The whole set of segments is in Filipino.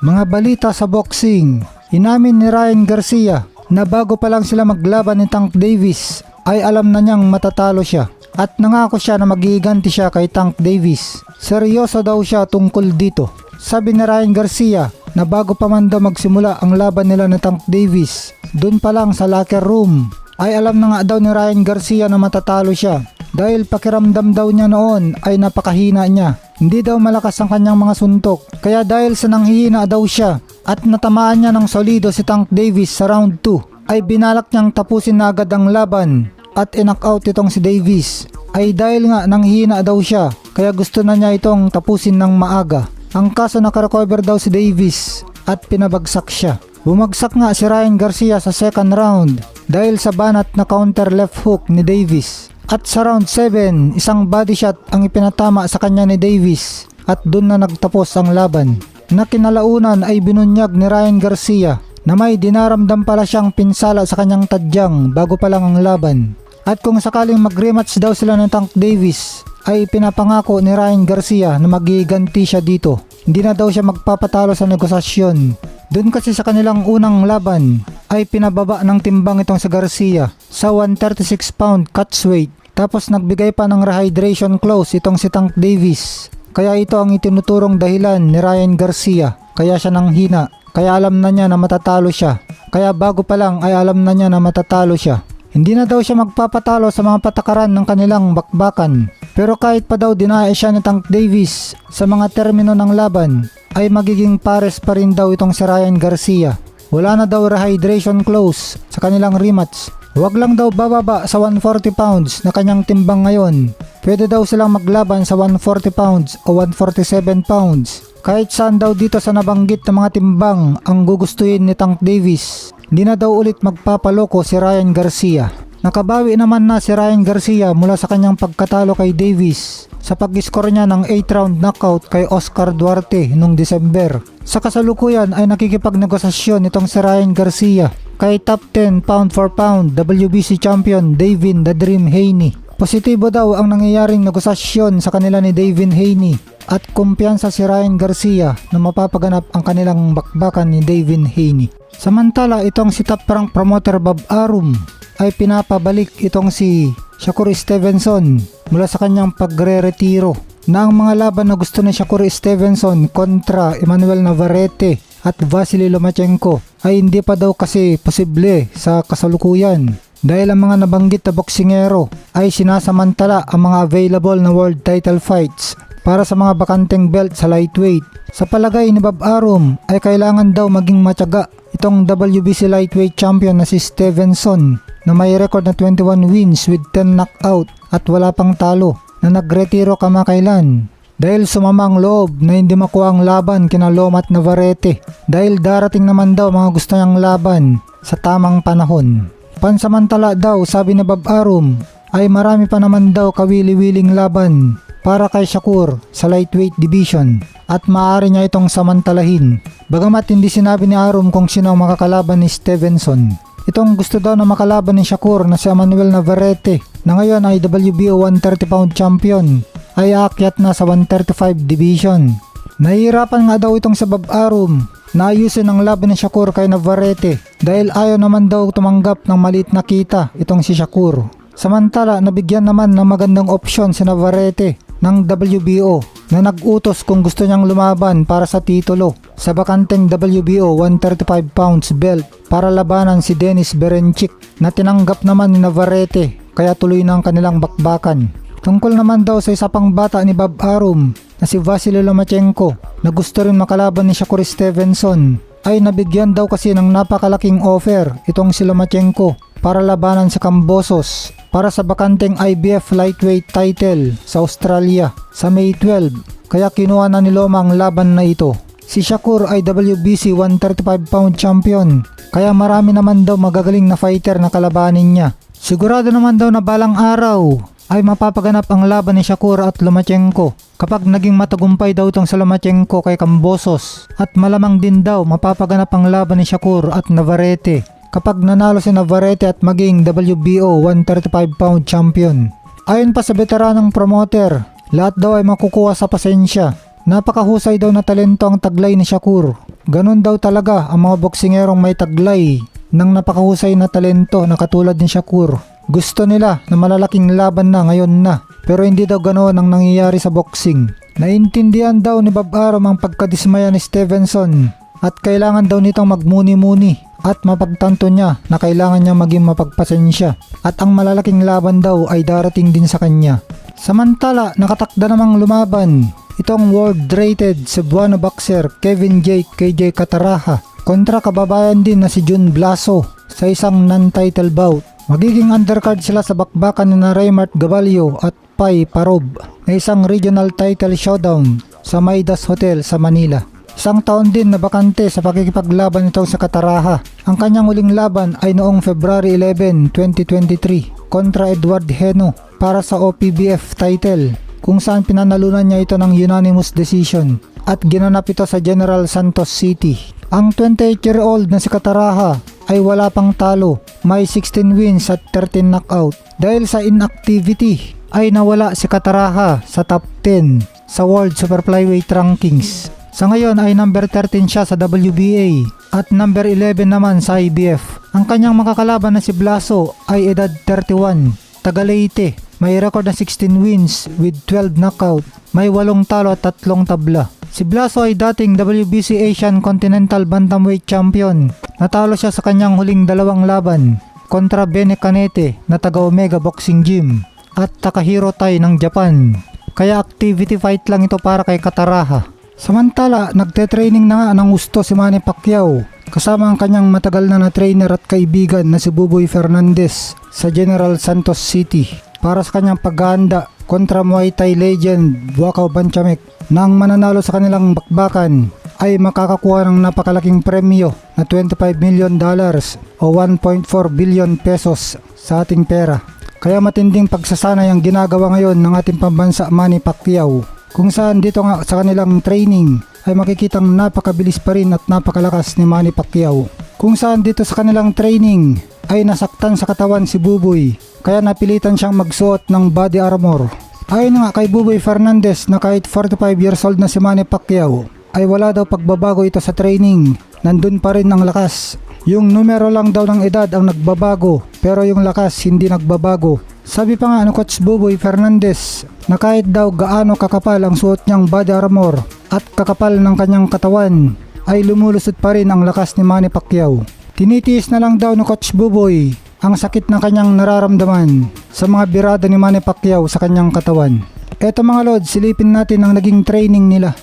Mga balita sa boxing. Inamin ni Ryan Garcia na bago pa lang sila maglaban ni Tank Davis ay alam na niyang matatalo siya at nangako siya na magiganti siya kay Tank Davis. Seryoso daw siya tungkol dito. Sabi ni Ryan Garcia na bago pa man daw magsimula ang laban nila ni Tank Davis, dun pa lang sa locker room ay alam na nga daw ni Ryan Garcia na matatalo siya dahil pakiramdam daw niya noon ay napakahina niya. Hindi daw malakas ang kanyang mga suntok, kaya dahil sa nanghihina daw siya at natamaan niya ng solido si Tank Davis sa round 2 ay binalak niyang tapusin na agad ang laban at in-knockout itong si Davis. Ay dahil nga nanghihina daw siya kaya gusto na niya itong tapusin ng maaga. Ang kaso nakarecover daw si Davis at pinabagsak siya. Bumagsak nga si Ryan Garcia sa second round dahil sa banat na counter left hook ni Davis. At sa round 7, isang body shot ang ipinatama sa kanya ni Davis at doon na nagtapos ang laban. Na kinalaunan ay binunyag ni Ryan Garcia na may dinaramdam pala siyang pinsala sa kanyang tadyang bago pa lang ang laban. At kung sakaling mag-rematch daw sila ng Tank Davis ay pinapangako ni Ryan Garcia na magiganti siya dito. Hindi na daw siya magpapatalo sa negosasyon. Doon kasi sa kanilang unang laban ay pinababa ng timbang itong si Garcia sa 136 pound catchweight. Tapos nagbigay pa ng rehydration clause itong si Tank Davis. Kaya ito ang itinuturong dahilan ni Ryan Garcia. Kaya siya nanghina. Kaya alam na niya na matatalo siya. Kaya bago pa lang ay alam na niya na matatalo siya. Hindi na daw siya magpapatalo sa mga patakaran ng kanilang bakbakan. Pero kahit pa daw dinaya siya ni Tank Davis sa mga termino ng laban ay magiging pares pa rin daw itong si Ryan Garcia. Wala na daw rehydration clause sa kanilang rematch. Huwag lang daw bababa sa 140 pounds na kanyang timbang ngayon. Pwede daw silang maglaban sa 140 pounds o 147 pounds. Kahit saan daw dito sa nabanggit na mga timbang ang gugustuhin ni Tank Davis. Hindi na daw ulit magpapaloko si Ryan Garcia. Nakabawi naman na si Ryan Garcia mula sa kanyang pagkatalo kay Davis sa pag-score niya ng 8-round knockout kay Oscar Duarte noong December. Sa kasalukuyan ay nakikipagnegosasyon itong si Ryan Garcia kay top 10 pound for pound WBC champion Davin The Dream Haney. Positibo daw ang nangyayaring negosasyon sa kanila ni Davin Haney at kumpiyansa si Ryan Garcia na mapapaganap ang kanilang bakbakan ni Davin Haney. Samantala itong si top rank promoter Bob Arum ay pinapabalik itong si Shakur Stevenson mula sa kanyang pagre-retiro na ang mga laban na gusto ni Shakur Stevenson kontra Emmanuel Navarrete at Vasily Lomachenko ay hindi pa daw kasi posible sa kasalukuyan dahil ang mga nabanggit na boksingero ay sinasamantala ang mga available na world title fights para sa mga bakanteng belt sa lightweight. Sa palagay ni Bob Arum ay kailangan daw maging matyaga itong WBC lightweight champion na si Stevenson na may record na 21 wins with 10 knockout at wala pang talo na nagretiro kamakailan. Dahil sumamang loob na hindi makuha ang laban kina Loma at Navarrete dahil darating naman daw mga gusto niyang laban sa tamang panahon. Pansamantala daw sabi ni Bob Arum ay marami pa naman daw kawili-wiling laban para kay Shakur sa lightweight division at maaari niya itong samantalahin. Bagamat hindi sinabi ni Arum kung sino ang makakalaban ni Stevenson. Itong gusto daw na makalaban ni Shakur na si Emmanuel Navarrete na ngayon ay WBO 130 pound champion ay aakyat na sa 135 division. Nahihirapan nga daw itong sa Bob Arum na ayusin ang laban ni Shakur kay Navarrete dahil ayaw naman daw tumanggap ng maliit na kita itong si Shakur. Samantala nabigyan naman ng magandang opsyon si Navarrete ng WBO na nag-utos kung gusto niyang lumaban para sa titulo sa bakanteng WBO 135 pounds belt para labanan si Denis Berencik na tinanggap naman ni Navarrete kaya tuloy na ang kanilang bakbakan. Tungkol naman daw sa isa pang bata ni Bob Arum na si Vasily Lomachenko na gusto rin makalaban ni Shakur Stevenson ay nabigyan daw kasi ng napakalaking offer itong si Lomachenko para labanan sa Kambosos para sa bakanteng IBF lightweight title sa Australia sa May 12 kaya kinuha na ni Loma ang laban na ito. Si Shakur ay WBC 135 pound champion kaya marami naman daw magagaling na fighter na kalabanin niya. Sigurado naman daw na balang araw ay mapapaganap ang laban ni Shakur at Lomachenko kapag naging matagumpay daw itong sa Lomachenko kay Kambosos at malamang din daw mapapaganap ang laban ni Shakur at Navarrete kapag nanalo si Navarrete at maging WBO 135 pound champion. Ayon pa sa veteranong promoter Lahat daw ay makukuha sa pasensya. Napakahusay daw na talento ang taglay ni Shakur. Ganon daw talaga ang mga boksingerong may taglay ng napakahusay na talento na katulad ni Shakur. Gusto nila na malalaking laban na ngayon na, pero hindi daw ganoon ang nangyayari sa boxing. Naintindihan daw ni Bob Arum ang pagkadismaya ni Stevenson at kailangan daw nitong magmuni-muni at mapagtanto niya na kailangan niya maging mapagpasensya at ang malalaking laban daw ay darating din sa kanya. Samantala, nakatakda namang lumaban itong world-rated Cebuano boxer Kevin Jake KJ Cataraha kontra kababayan din na si Jun Blaso sa isang non-title bout. Magiging undercard sila sa bakbakan ni na Raymart Gabalio at Pai Parob na isang regional title showdown sa Maidas Hotel sa Manila. Isang taon din na bakante sa pakikipaglaban nito sa Cataraha. Ang kanyang huling laban ay noong February 11, 2023 kontra Edward Heno para sa OPBF title, kung saan pinanalunan niya ito ng unanimous decision at ginanap ito sa General Santos City. Ang 28-year-old na si Cataraha ay wala pang talo, may 16 wins at 13 knockout. Dahil sa inactivity ay nawala si Cataraha sa top 10 sa World Super Flyweight Rankings. Sa ngayon ay number 13 siya sa WBA at number 11 naman sa IBF. Ang kanyang makakalaban na si Blaso ay edad 31, taga Leyte. May record na 16 wins with 12 knockout, may 8 talo at 3 tabla. Si Blaso ay dating WBC Asian Continental Bantamweight Champion. Natalo siya sa kanyang huling 2 laban kontra Bene Canete na taga Omega Boxing Gym at Takahiro Tai ng Japan. Kaya activity fight lang ito para kay Cataraha. Samantala, nagte-training na nga ng gusto si Manny Pacquiao kasama ang kanyang matagal na trainer at kaibigan na si Buboy Fernandez sa General Santos City para sa kanyang paghahanda kontra Muay Thai legend Buakaw Banchamek. Nang mananalo sa kanilang bakbakan ay makakakuha ng napakalaking premyo na $25 million o 1.4 billion pesos sa ating pera. Kaya matinding pagsasanay ang ginagawa ngayon ng ating pambansa Manny Pacquiao, kung saan dito nga sa kanilang training ay makikitang napakabilis pa rin at napakalakas ni Manny Pacquiao. Kung saan dito sa kanilang training ay nasaktan sa katawan si Buboy, kaya napilitan siyang magsuot ng body armor. Ayon nga kay Buboy Fernandez na kahit 45 years old na si Manny Pacquiao ay wala daw pagbabago ito sa training, nandun pa rin ang lakas. Yung numero lang daw ng edad ang nagbabago pero yung lakas hindi nagbabago. Sabi pa nga ni Coach Buboy Fernandez na kahit daw gaano kakapal ang suot niyang body armor at kakapal ng kanyang katawan ay lumulusot pa rin ang lakas ni Manny Pacquiao. Tinitiis na lang daw ni Coach Buboy ang sakit na kanyang nararamdaman sa mga birada ni Manny Pacquiao sa kanyang katawan. Eto mga lord, silipin natin ang naging training nila.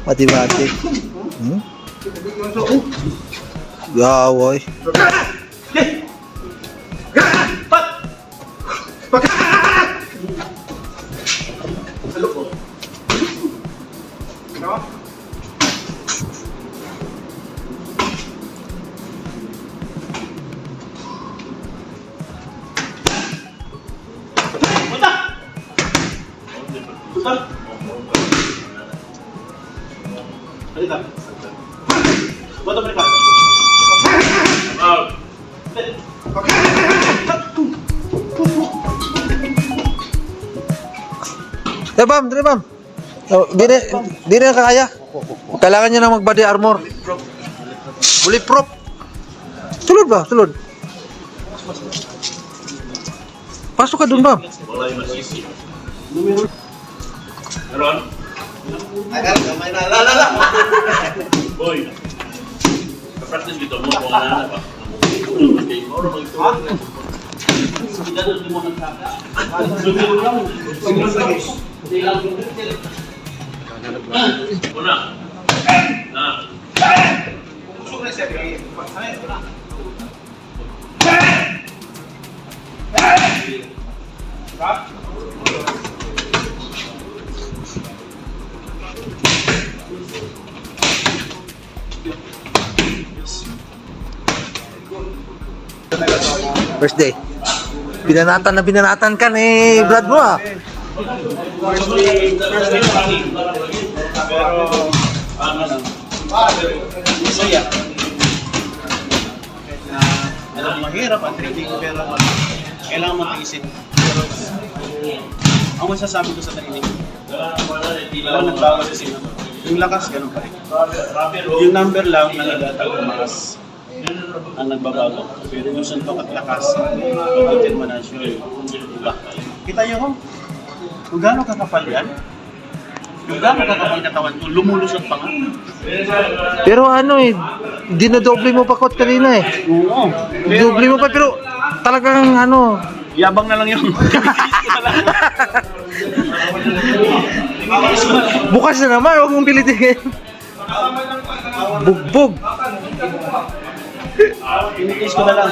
Mati-mati. Yawoy. Dre bam. Oh, di na kaya. Kailangan niya na mag-body armor. Bulletproof. Tulod ba? Tulod. Pasok ka dun, bam. Ron? Agar kamay na. La. Boy. Practice dito mo kung ano ba. Oro magtuwa. Kita doon mo nagkaka. Siguro lang. Hindi lang. Una. Na. Usok na siya. First day. Binanatan ka ni Brad mo ah. First day funny. Pero masaya. Alam mahirap ang training pero kailangan mo mag-isip. Ang masasabi ko sa training, walang nagbago sa sino. Yung lakas, ganun pa rin. Yung number lang na nagatag tumakas ang nagbabago. Pero yung suntok at lakas, determination. Diba? Kita nyo ko, kung gano'ng kakapal yan, kung gano'ng kakapal katawan ko, lumulusot pa nga. Pero ano eh, dinodoble mo pa kot kanina eh. Oo. Doble mo pa pero talagang ano, Yabang na lang yun. bukas na naman, huwag mong pilitin. Bugbog. Tinitis ko na lang.